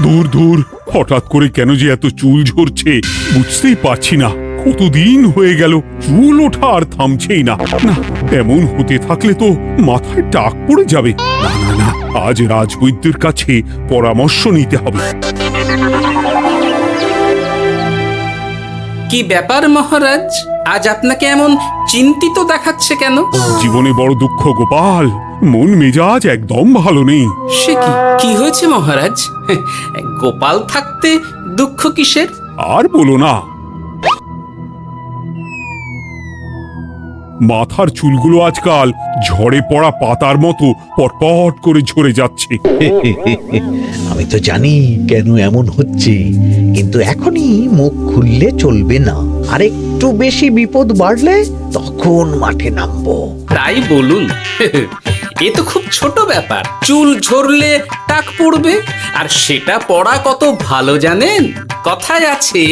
ধুর ধুর, হঠাৎ করে কেন যে এত চুল ঝরছে বুঝতেই পারছি না। কতদিন হয়ে গেল চুল ওঠা আর থামছেই না। না, এমন হতে থাকলে তো মাথায় টাক পড়ে যাবে। না না না, আজ রাজবৈদ্যের কাছে পরামর্শ নিতে হবে। কি ব্যাপার মহারাজ, আজ আপনাকে এমন চিন্তিত দেখাচ্ছে কেন? জীবনে বড় দুঃখ গোপাল, মন মেজাজ একদম ভালো নেই। সে কি কি হয়েছে মহারাজ? গোপাল থাকতে দুঃখ কিসের? আর বলো না, মাথার চুলগুলো আজকাল ঝড়ে পড়া পাতার মতো পটপট করে ঝরে যাচ্ছে। আমি তো জানি কেন এমন হচ্ছে, কিন্তু এখনই মুখ খুললে চলবে না। আর একটু বেশি বিপদ বাড়লে তখন মাঠে নামবো। তাই বলুন। এ তো খুব ছোট ব্যাপার, চুল ঝরলে টাক পড়বে, আর সেটা পড়া কত ভালো জানেন? কথায় আছে,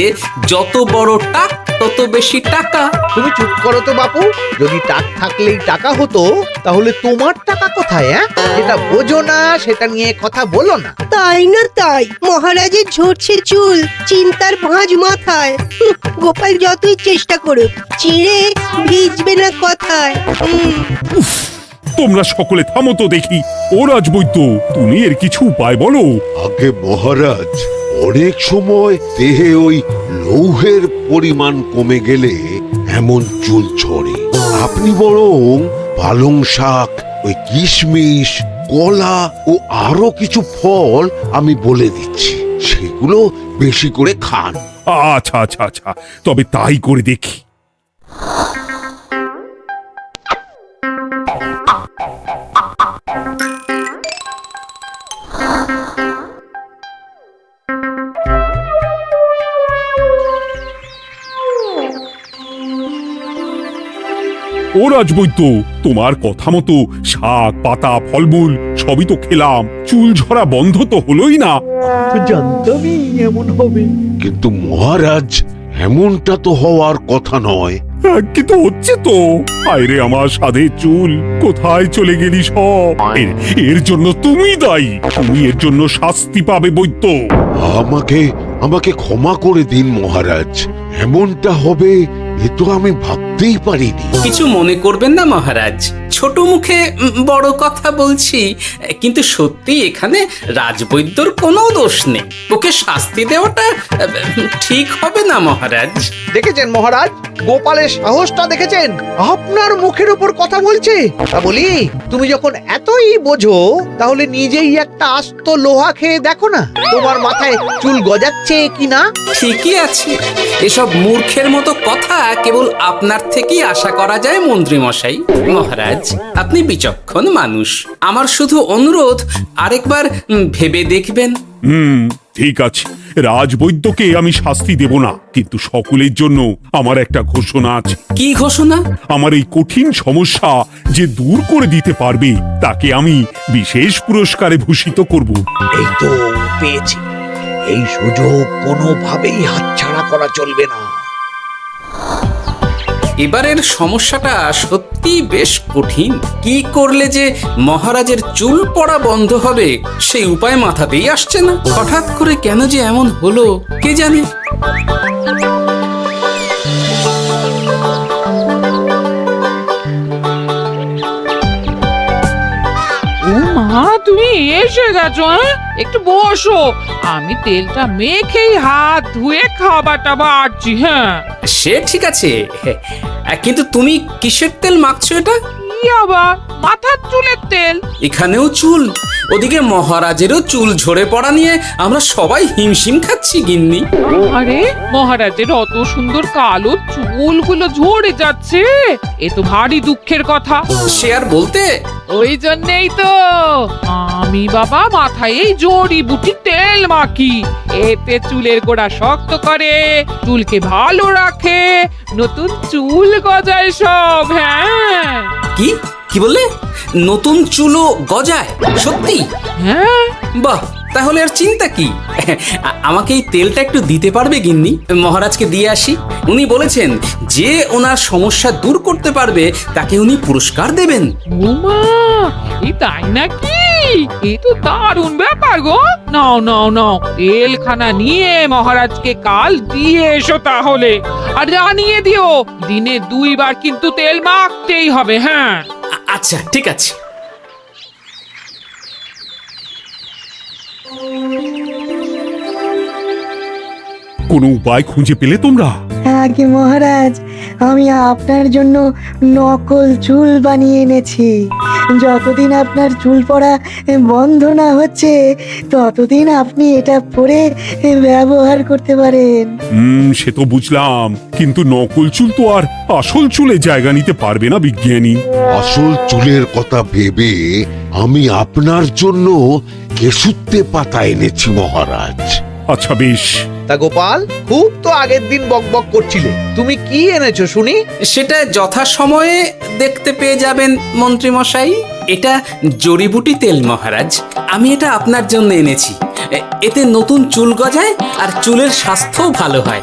যত বড় টাক তত বেশি টাকা। তুমি চুপ করো তো বাপু। যদি টাক থাকলেই টাকা হতো, তাহলে তোমার টাকা কোথায়? যেটা বোঝো না সেটা নিয়ে কথা বলো না। তাই না তাই, মহারাজের ঝরছে চুল, চিন্তার ভাঁজ মাথায়। গোপাল যতই চেষ্টা করুক, চিড়ে ভিজবে না কথায়। উফ, তোমরা সকলে থামো তো দেখি। ও রাজবৈদ্য, তুমি এর কিছু উপায় বলো। আগে মহারাজ, অনেক সময় দেহে ওই লৌহের পরিমাণ কমে গেলে এমন চুল ঝরে। আপনি বরং পালং শাক, ওই কিশমিশ, কলা ও আরো কিছু ফল আমি বলে দিচ্ছি, সেগুলো বেশি করে খান। আচ্ছা আচ্ছা আচ্ছা, তবে তাই করে দেখি। ও রাজবৈদ্য, তোমার কথা মতো শাক পাতা ফলমূল সবই তো খেলাম, চুল ঝরা বন্ধ তো হলোই না। জানতামই এমন হবে। কিন্তু মহারাজ, এমনটা তো হওয়ার কথা নয়। কিন্তু হচ্ছে তো। আরে আমার সাধের চুল, কোথায় চলে গেলি সব? এর জন্য তুমি দায়ী। তুমি এর জন্য শাস্তি পাবে বৈদ্য। আমাকে আমাকে ক্ষমা করে দিন মহারাজ, এমনটা হবে এ তো আমি ভাবতেই পারিনি। কিছু মনে করবেন না মহারাজ, ছোট মুখে বড় কথা বলছি, কিন্তু সত্যি এখানে রাজবৈদ্যর কোনো দোষ নেই। ওকে শাস্তি দেওয়াটা ঠিক হবে না মহারাজ। দেখেছেন মহারাজ, গোপালের সাহসটা দেখেছেন? আপনার মুখের উপর কথা বলছে। তা বলি, তুমি যখন এতই বোঝো, তাহলে নিজেই একটা আস্ত লোহা খেয়ে দেখো না, তোমার মাথায় চুল গজাচ্ছে কিনা। ঠিকই আছে, এসব মূর্খের মতো কথা কেবল আপনার থেকেই আশা করা যায় মন্ত্রী মশাই। মহারাজ, আপনি বিচক্ষণ মানুষ, আমার শুধু অনুরোধ, আরেকবার ভেবে দেখবেন। ঠিক আছে, রাজবৈদ্যকে আমি শাস্তি দেব না, কিন্তু সকলের জন্য আমার একটা ঘোষণা আছে। কি ঘোষণা? আমার এই কঠিন সমস্যা যে দূর করে দিতে পারবে, তাকে আমি বিশেষ পুরস্কারে ভূষিত করব। এই তো পেয়েছি, এই সুযোগ কোনোভাবেই হাতছাড়া করা চলবে না। এবারের সমস্যাটা সত্যি বেশ কঠিন। কি করলে যে মহারাজের চুল পড়া বন্ধ হবে সেই উপায় মাথাতেই আসছে না। হঠাৎ করে কেন যে এমন হলো কে জানে। ও মা, তুমি এসে গেছো? একটু বসো, আমি তেলটা মেখেই হাত ধুয়ে খাবারটা বাড়ছি। হ্যাঁ, সে ঠিক আছে, কিন্তু তুমি কিসের তেল মাখছো এটা? কি আবার মাথার চুলের তেল? এখানেও চুল, ওদিকে মহারাজেরও চুল ঝরে পড়া নিয়ে আমরা সবাই হিমশিম খাচ্ছি গিন্নি। আরে, মহারাজের অত সুন্দর কালো চুলগুলো ঝরে যাচ্ছে, এ তো ভারী দুঃখের কথা। সে আর বলতে, ওই জন্যেই তো আমি বাবা মাথায় এই জড়িবুটি তেল মাখি। এতে চুলের গোড়া শক্ত করে, চুলকে ভালো রাখে, নতুন চুল গজায় সব। হ্যাঁ। কি কি বললে? নতুন চুলও গজায়? সত্যি? হ্যাঁ। বাহ, তাহলে আর চিন্তা কি। আমাকে এই তেলটা একটু দিতে পারবে গিন্নি? মহারাজকে দিয়ে আসি। উনি বলেছেন যে ওনার সমস্যা দূর করতে পারবে তাকে উনি পুরস্কার দেবেন। ওমা, এই তাই নাকি? এ তো দারুণ ব্যাপার গো। নাও নাও নাও, তেলখানা নিয়ে মহারাজকে কাল দিয়ে এসো তাহলে। আর জানিয়ে দিও, দিনে 2 বার কিন্তু তেল মাখতেই হবে। হ্যাঁ, আচ্ছা ঠিক আছে। কোনো উপায় খুঁজে পেলে তোমরা? আগে মহারাজ, আমি আপনার জন্য নকল চুল বানিয়ে এনেছি। যতদিন আপনার চুল পড়া বন্ধ না হচ্ছে ততদিন আপনি এটা পরে ব্যবহার করতে পারেন। সে তো বুঝলাম, কিন্তু নকল চুল তো আর আসল চুলে জায়গা নিতে পারবে না বিজ্ঞানী। আসল চুলের কথা ভেবে আমি আপনার জন্য কেশুত্তে পাতা এনেছি মহারাজ। আচ্ছা বেশ। তা গোপাল, খুব তো আগের দিন বকবক করছিলে, তুমি কি এনেছো শুনি? সেটা যথাসময়ে দেখতে পেয়ে যাবেন মন্ত্রী মশাই। এটা জড়িবুটি তেল মহারাজ, আমি এটা আপনার জন্য এনেছি। এতে নতুন চুল গজায় আর চুলের স্বাস্থ্যও ভালো হয়।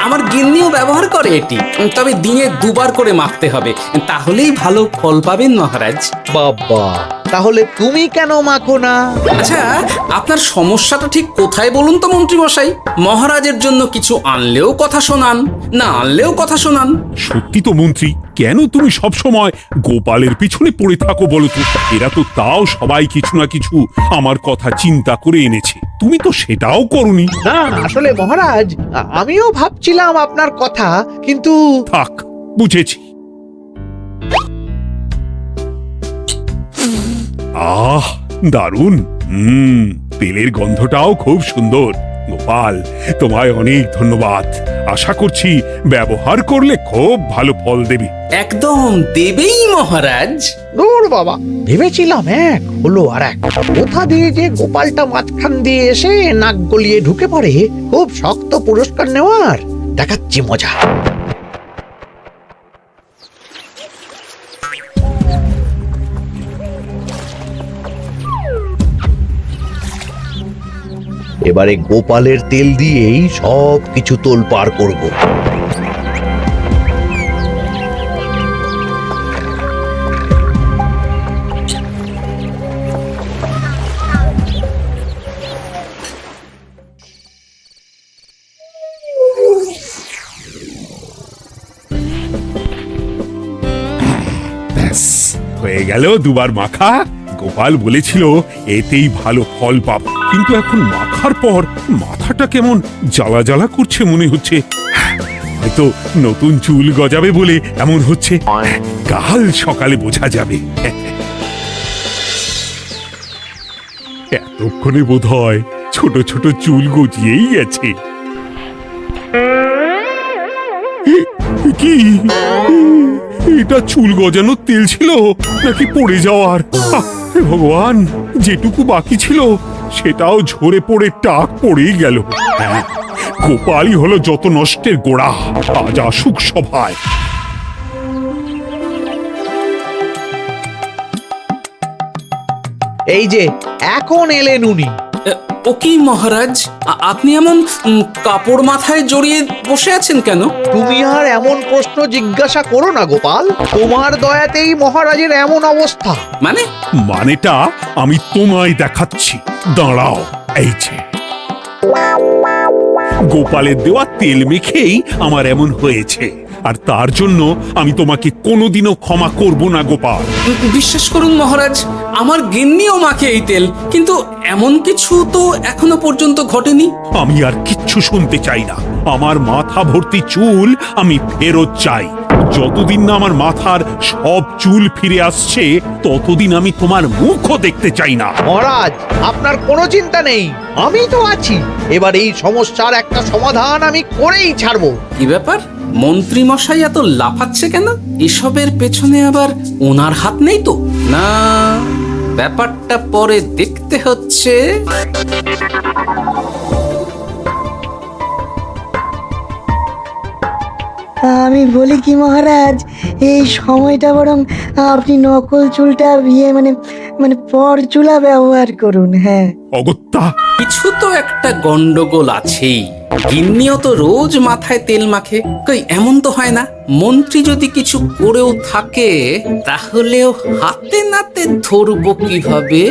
আমার গিন্নিও ব্যবহার করে এটি, তবে দিনে 2 বার করে মাখতে হবে, তাহলেই ভালো ফল পাবেন মহারাজ। বাবা, তাহলে তুমি কেন মাখো না? আচ্ছা, আপনার সমস্যাটা ঠিক কোথায় বলুন তো মন্ত্রী মশাই? মহারাজের জন্য কিছু আনলেও কথা শোনান, না আনলেও কথা শোনান। সত্যি তো মন্ত্রী, কেন তুমি সব সময় গোপালের পিছনে পড়ে থাকো বলো তো? এরা তো তাও সবাই কিছু না কিছু আমার কথা চিন্তা করে এনেছে, তুমি তো সেটাও করনি। না আসলে মহারাজ, আমিও ভাবছিলাম আপনার কথা, কিন্তু থাক, বুঝেছি। আহ, দারুণ। তেলের গন্ধটাও খুব সুন্দর। গোপাল, তোমায় অনেক ধন্যবাদ। আশা করছি ব্যবহার করলে খুব ভালো ফল দেবে। একদম দেবেই মহারাজ। দূর বাবা, ভেবেছিলাম এক হলো আর এক। কোথা দিয়ে যে গোপালটা মাঝখান দিয়ে এসে নাক গলিয়ে ঢুকে পড়ে, খুব শক্ত পুরস্কার নেওয়ার। দেখাচ্ছি মজা। এবারে গোপালের তেল দিয়েই সব কিছু তোলপাড় করব। ব্যাস, হয়ে গেল 2 বার মাখা। গোপাল বলেছিল এতেই ভালো ফল পাবো, কিন্তু এখন মাখার পর মাথাটা কেমন জ্বালা জ্বালা করছে মনে হচ্ছে। হয়তো নতুন চুল গজাবে বলে এমন হচ্ছে। কাল সকালে বোঝা যাবে। এতক্ষণে বোধহয় ছোট ছোট চুল গজিয়েই গেছে। কি এটা চুল গজানোর তেল ছিল নাকি পড়ে যাওয়ার? হে ভগবান, যেটুকু বাকি ছিল সেটাও ঝরে পড়ে টাক পড়েই গেল। হ্যাঁ, গোপালই হলো যত নষ্টের গোড়া। আজ আসুক সভায়। এই যে এখন এলেন উনি। ও কি মহারাজ, আপনি এমন কাপড় মাথায় জড়িয়ে বসে আছেন কেন? তুমি আর এমন প্রশ্ন জিজ্ঞাসা করো না গোপাল, তোমার দয়াতেই মহারাজের এমন অবস্থা। মানে? মানেটা আমি তোমায় দেখাচ্ছি, দাঁড়াও। এই যে গোপালের দেওয়া তেল মেখেই আমার এমন হয়েছে, আর তার জন্য আমি তোমাকে কোনোদিনও ক্ষমা করব না গোপাল। বিশ্বাস করুন মহারাজ, আমার গিন্নিও মাখে এই তেল, কিন্তু এমন কিছু তো এখনো পর্যন্ত ঘটেনি। আমি আর কিচ্ছু শুনতে চাই না। আমার মাথা ভর্তি চুল আমি ফেরত চাই। যতদিন না আমার মাথার সব চুল ফিরে আসছে ততদিন আমি তোমার মুখও দেখতে চাই না। মহারাজ, আপনার কোনো চিন্তা নেই, আমি তো আছি। এবার এই সমস্যার একটা সমাধান আমি করেই ছাড়বো। কি ব্যাপার, মন্ত্রী মশাই এত লাফাচ্ছে কেন? এসবের পেছনে আবার ওনার হাত নেই তো? না, ব্যাপারটা পরে দেখতে হচ্ছে। আমি বলি কি মহারাজ, এই সময়টা বরং আপনি নকল চুলটা মানে মানে পরচুলা ব্যবহার করুন। হ্যাঁ, অগত্যা, কিছু তো একটা গন্ডগোল আছেই। গিন্নিও তো রোজ মাথায় তেল মাখে, কই এমন তো হয় না। মন্ত্রী যদি কিছু করেও থাকে তাহলেও হাতে নাতে ধরবো কিভাবে?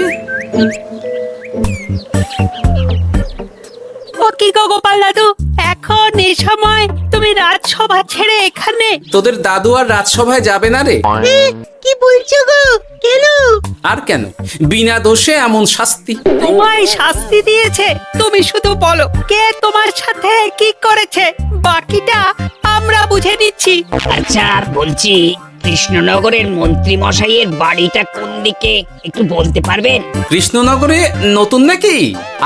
ও কি গো গোপাল দাদু, এখন এই সময় তুমি রাজসভা ছেড়ে এখানে? তোদের দাদু আর রাজসভায় যাবে না রে? কি বলছো গো? কেন? আর কেন, বিনা দোষে এমন শাস্তি। তোমায় শাস্তি দিয়েছে, তুমি শুধু বলো কে তোমার সাথে কি করেছে, বাকিটা আমরা বুঝে নিচ্ছি। আচ্ছা, আর বলছি কৃষ্ণনগরের মন্ত্রী মশাইয়ের বাড়িটা কোন দিকে একটু বলতে পারবেন? কৃষ্ণনগরে নতুন নাকি?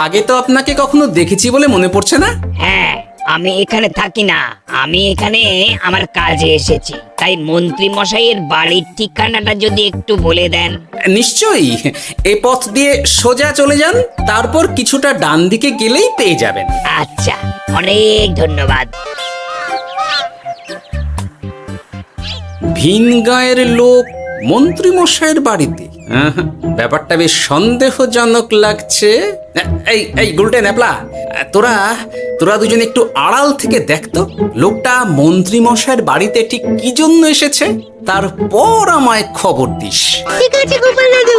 আগে তো আপনাকে কখনো দেখেছি বলে মনে পড়ছে না। হ্যাঁ, আমি এখানে থাকি না, আমি এখানে আমার কাজে এসেছি, তাই মন্ত্রী মশাইয়ের বাড়ির ঠিকানাটা যদি একটু বলে দেন। নিশ্চয়ই, এ পথ দিয়ে সোজা চলে যান, তারপর কিছুটা ডান দিকে গেলেই পেয়ে যাবেন। আচ্ছা, অনেক ধন্যবাদ। ভিন গাঁয়ের লোক মন্ত্রী মশাইয়ের বাড়িতে, ব্যাপারটা বেশ সন্দেহজনক লাগছে। এই এই গুলটে ন্যাপলা, তোরা তোরা দুজন একটু আড়াল থেকে দেখতো লোকটা মন্ত্রী মশাইয়ের বাড়িতে ঠিক কি জন্য এসেছে, তারপর আমায় খবর দিস। ঠিক আছে গোপাল দাদু।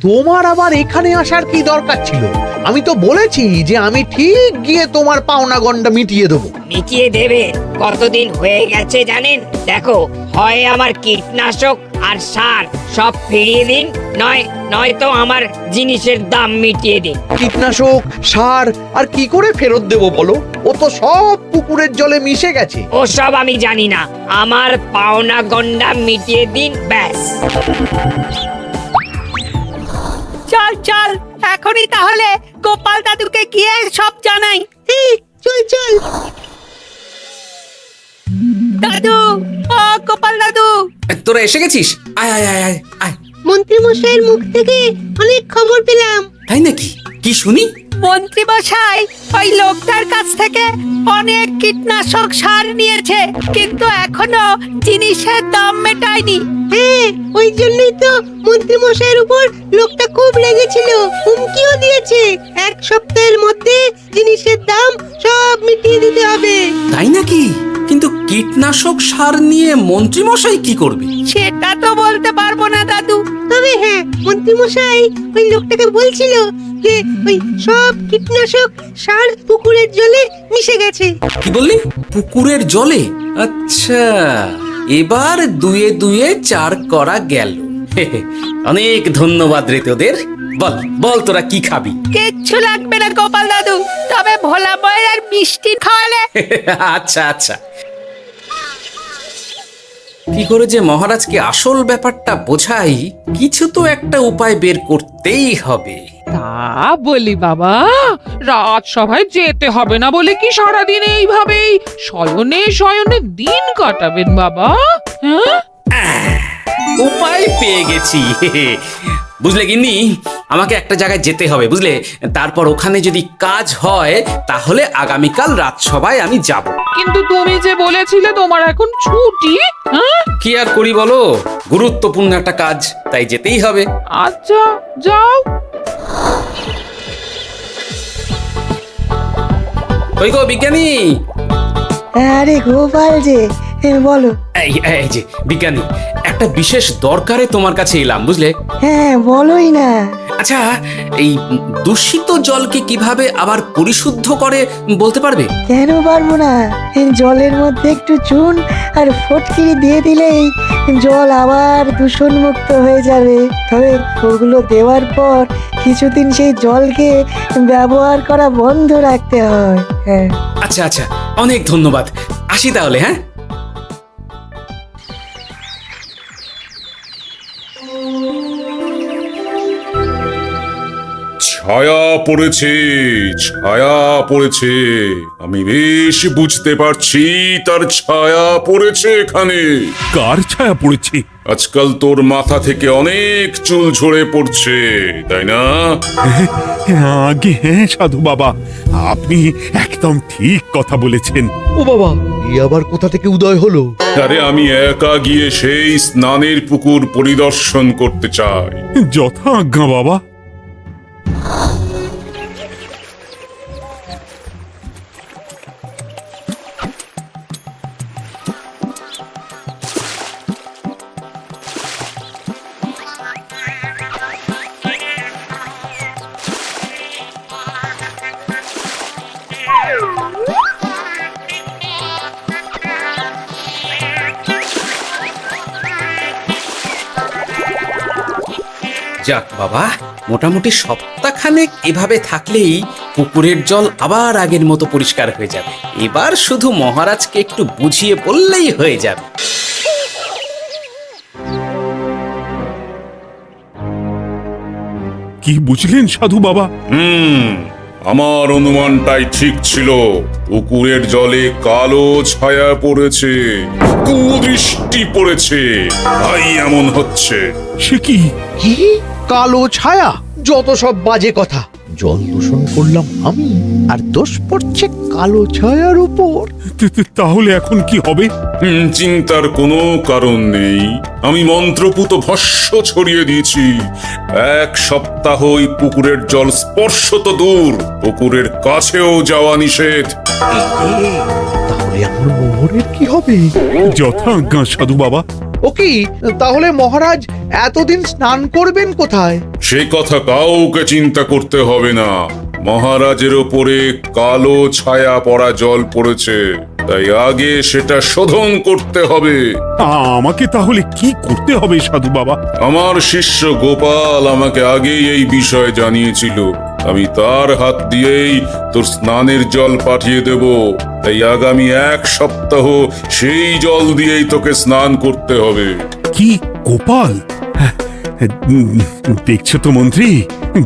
তোমার আবার এখানে আসার কি দরকার ছিল? আমি তো বলেছি যে আমি ঠিক গিয়ে তোমার পাওনা গন্ডা মিটিয়ে দেবো। মিটিয়ে দেবে? কতদিন হয়ে গেছে জানেন? দেখো, হয় আমার কীটনাশক আর সার সব ফিরিয়ে দিন, নয়তো আমার জিনিসের দাম মিটিয়ে দিন। কীটনাশক, সার আর কি করে ফেরত দেবো বলো? ও তো সব পুকুরের জলে মিশে গেছে। ওসব আমি জানি না, আমার পাওনা গন্ডা মিটিয়ে দিন, ব্যাস। চল চল, এখনই তাহলে গোপাল দাদুকে গিয়ে সব জানাই। চল চল। দাদু, ও গোপাল দাদু। তোরা এসে গেছিস? আয় আয় আয় আয় আয়। মন্ত্রী মশাইয়ের মুখ থেকে অনেক খবর পেলাম। তাই নাকি? কি শুনি? মন্ত্রী মশাই ওই লোকটার কাছ থেকে অনেক কীটনাশক সার নিয়েছে, কিন্তু এখনো জিনিসের দাম মেটায়নি। হ্যাঁ, ওই জন্যই তো মন্ত্রী মশাইয়ের উপর লোকটা খুব লেগেছিল, হুমকিও দিয়েছে 1 সপ্তাহের মধ্যে জিনিসের দাম সব মিটিয়ে দিতে হবে। তাই নাকি? কিন্তু কীটনাশক সার নিয়ে মন্ত্রী মশাই কি করবে? সেটা তো বলতে পারবো না দাদু। তবে হ্যাঁ, মন্ত্রী মশাই ওই লোকটাকে বলছিল যে ওই সব কীটনাশক সার পুকুরের জলে মিশে গেছে। কি বললি? পুকুরের জলে? আচ্ছা, এবার দুয়ে দুয়ে 4 করা গেল। অনেক ধন্যবাদ রে তোদের। বল বল, তোরা কি খাবি? কিচ্ছু লাগবে না গোপাল দাদু, তবে ভোলা বয়ের আর মিষ্টি খাওয়ালে। আচ্ছা আচ্ছা। কি করে যে মহারাজকে আসল ব্যাপারটা বোঝাই, কিছু তো একটা উপায় বের করতেই হবে। তা বলি বাবা, রাজসভায় যেতে হবে না বলে কি সারাদিন এইভাবেই শয়নে শয়নে দিন কাটাবেন বাবা? হ্যাঁ, উপায় পেয়ে গেছি। বুঝলে গিন্নি, আমাকে একটা জায়গায় যেতে হবে, বুঝলে? তারপর ওখানে যদি কাজ হয় তাহলে আগামীকাল রাজসভায় আমি যাব। কিন্তু তুমি যে বলেছিলে তোমার এখন ছুটি। হ্যাঁ, কি আর করি বলো, গুরুত্বপূর্ণ একটা কাজ, তাই যেতেই হবে। আচ্ছা যাও। ওই গো বিজ্ঞানী, আরে গোপাল যে, বলো। এই এই যে বিজ্ঞানী, একটা বিশেষ দরকারে তোমার কাছে এলাম, বুঝলে? হ্যাঁ, বলোই না। আচ্ছা, এই দূষিত জলকে কিভাবে আবার পরিশুদ্ধ করে বলতে পারবে? কেন পারবো না? জলের মধ্যে একটু চুন আর ফটকিরি দিয়ে দিলেই জল আবার দূষণমুক্ত হয়ে যাবে। তবে ওগুলো দেওয়ার পর কিছুদিন সেই জলকে ব্যবহার করা বন্ধ রাখতে হয়। হ্যাঁ। আচ্ছা আচ্ছা, অনেক ধন্যবাদ, আসি তাহলে। হ্যাঁ, ছায়া পড়েছে, ছায়া পড়েছে, আমি বেশ বুঝতে পারছি তার ছায়া পড়েছে এখানে। কার ছায়া পড়েছে? আজকাল তোর মাথা থেকে অনেক চুল ঝরে পড়ছে, তাই না? আগে হ্যাঁ সাধু বাবা, আপনি একদম ঠিক কথা বলেছেন। ও বাবা, এই আবার কোথা থেকে উদয় হলো? আরে আমি একা গিয়ে সেই স্নানের পুকুর পরিদর্শন করতে চাই। যথা আজ্ঞা বাবা। যাক বাবা, মোটামুটি সপ্তাহখানেক এভাবে থাকলেই পুকুরের জল আবার আগের মতো পরিষ্কার হয়ে যাবে। এবার শুধু মহারাজকে একটু বুঝিয়ে বললেই হয়ে যাবে। কি বুঝলেন সাধু বাবা? আমার অনুমানটাই ঠিক ছিল। পুকুরের জলে কালো ছায়া পড়েছে, কুদৃষ্টি পড়েছে, তাই এমন হচ্ছে। সে কি? কি কালো ছায়া? যত সব বাজে কথা। জল দূষণ করলাম আমি, আর দোষ পড়ছে কালো ছায়ার উপর। তাহলে এখন কি হবে? চিন্তার কোনো কারণ নেই। আমি মন্ত্রপুত ভস্য ছড়িয়ে দিয়েছি। 1 সপ্তাহ ওই পুকুরের জল স্পর্শ তো দূর, পুকুরের কাছেও যাওয়া নিষেধ। তাহলে আমার মোহরের কি হবে? যথাজ্ঞা সাধু বাবা। ও কি, তাহলে মহারাজ এতদিন স্নান করবেন কোথায়? সে কথা কাউকে চিন্তা করতে হবে না। মহারাজের ওপরে কালো ছায়া পড়া জল পড়েছে, তাই আগে সেটা শোধন করতে হবে। আমাকে তাহলে কি করতে হবে সাধু বাবা? আমার শিষ্য গোপাল আমাকে আগেই এই বিষয় জানিয়েছিল। আমি তার হাত দিয়েই তোর স্নানের জল পাঠিয়ে দেব। তাই আগামী 1 সপ্তাহ সেই জল দিয়েই তোকে স্নান করতে হবে। কি গোপাল? দেখছো তো মন্ত্রী,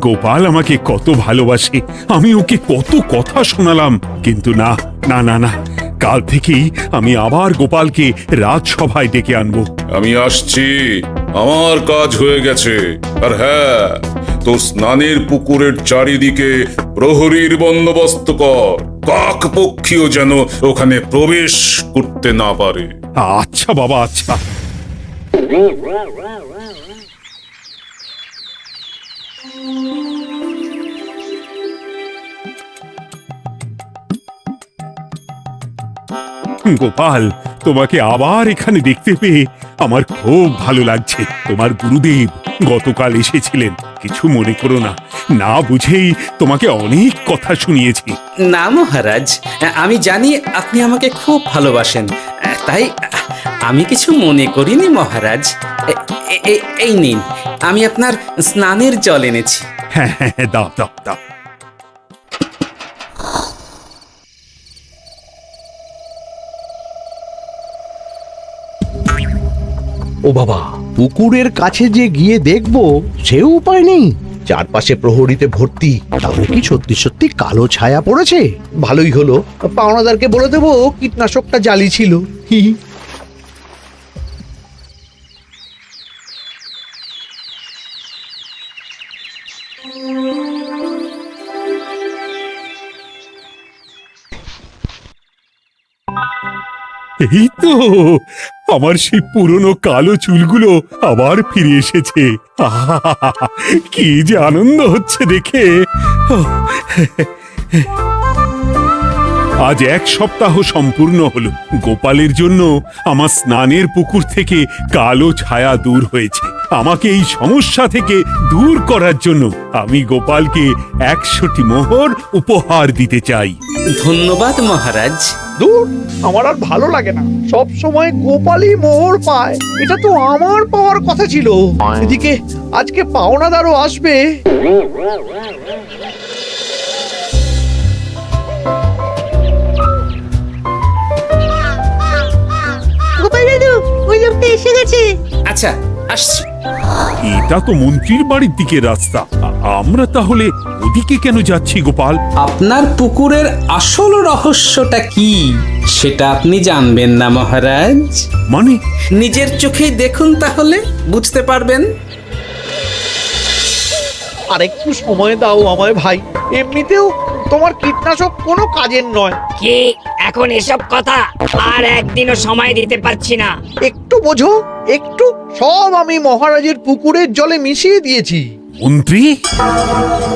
গোপাল আমাকে কত ভালোবাসে। আমি ওকে কত কথা শোনালাম, কিন্তু না না না না, কাল থেকেই আমি আবার গোপালকে রাজসভায় ডেকে আনবো। আমি আসছি, আমার কাজ হয়ে গেছে। আর হ্যাঁ, তোর স্নানের পুকুরের চারিদিকে প্রহরীর বন্দোবস্ত কর। কাক পক্ষীও যেন ওখানে প্রবেশ করতে না পারে। আচ্ছা বাবা, আচ্ছা। গোপাল, তোমাকে আবার এখানে দেখতে পেয়ে আমার খুব ভালো লাগছে। তোমার গুরুদেব গতকাল এসেছিলেন, কিছু মনে করো না। না বুঝেই তোমাকে অনেক কথা শুনিয়েছি। না মহারাজ, আমি জানি আপনি আমাকে খুব ভালোবাসেন, তাই আমি কিছু মনে করিনি মহারাজ। এই নিন, আমি আপনার স্নানের জল এনেছি। হ্যাঁ হ্যাঁ হ্যাঁ, দাও দাও দাও। ও বাবা, পুকুরের কাছে যে গিয়ে দেখবো সে উপায় নেই। চারপাশে প্রহরীতে ভর্তি। তাহলে কি সত্যি সত্যি কালো ছায়া পড়েছে? ভালোই হলো, পাওনাদারকে বলে দেবো কীটনাশকটা জালি ছিল। হি হি। এই তো আমার সেই পুরনো কালো চুলগুলো আবার ফিরে এসেছে। আহা, কি যে আনন্দ হচ্ছে দেখে। আজ 1 সপ্তাহ সম্পূর্ণ হলো। গোপালের জন্য আমার স্নানের পুকুর থেকে কালো ছায়া দূর হয়েছে। আমাকে এই সমস্যা থেকে দূর করার জন্য আমি গোপালকে 100টি মোহর উপহার দিতে চাই। ধন্যবাদ মহারাজ। দূর, আমার আর ভালো লাগে না। সব সময় গোপালই মোহর পায়, এটা তো আমার পাওয়ার কথা ছিল। এদিকে আজকে পাওনাদারও আসবে। গোপাল দাদু, ওই লোকটা এসে গেছে। আচ্ছা, আসছি। এটা তো মন্ত্রীর বাড়ির দিকে রাস্তা। আমরা তাহলে ওদিকে কেন যাচ্ছি গোপাল? আপনার পুকুরের আসল রহস্যটা কি সেটা আপনি জানবেন না মহারাজ? মানে? নিজের চোখেই দেখুন, তাহলে বুঝতে পারবেন। আর একটু সময় দাও আমায় ভাই। এমনিতেও তোমার কীটনাশক কোনো কাজের নয়। কি এখন এসব কথা? আর একদিনও সময় দিতে পারছি না। একটু বোঝো, একটু। সব আমি মহারাজের পুকুরের জলে মিশিয়ে দিয়েছি। মন্ত্রী,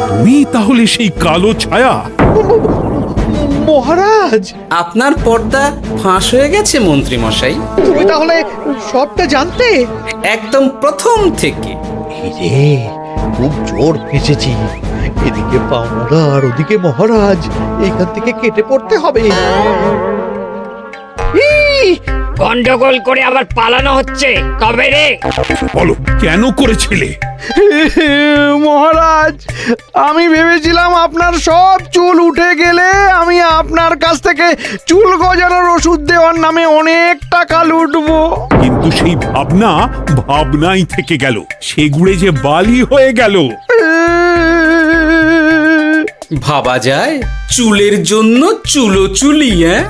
তুমি তাহলে সেই কালো ছায়া? মহারাজ, আপনার পর্দা ফাঁস হয়ে গেছে মন্ত্রী মশাই। তুমি তাহলে সবটা জানতে? একদম প্রথম থেকে। রে, খুব জোর ফেঁসেছি। এদিকে পাওনাদার আর ওদিকে মহারাজ, এইখান থেকে কেটে পড়তে হবে। গন্ডগোল করে আবার পালানো হচ্ছে কবে রে? বলো কেন করেছিলে? মহারাজ, আমি ভেবেছিলাম আপনার সব চুল উঠে গেলে আমি আপনার কাছ থেকে চুল গজানোর ওষুধ দেওয়ার নামে অনেক টাকা লুটবো। কিন্তু সেই ভাবনা ভাবনাই থেকে গেল, সেগুড়ে যে বালি হয়ে গেল। ভাবা যায় চুলের জন্য চুলো চুলি, হ্যাঁ?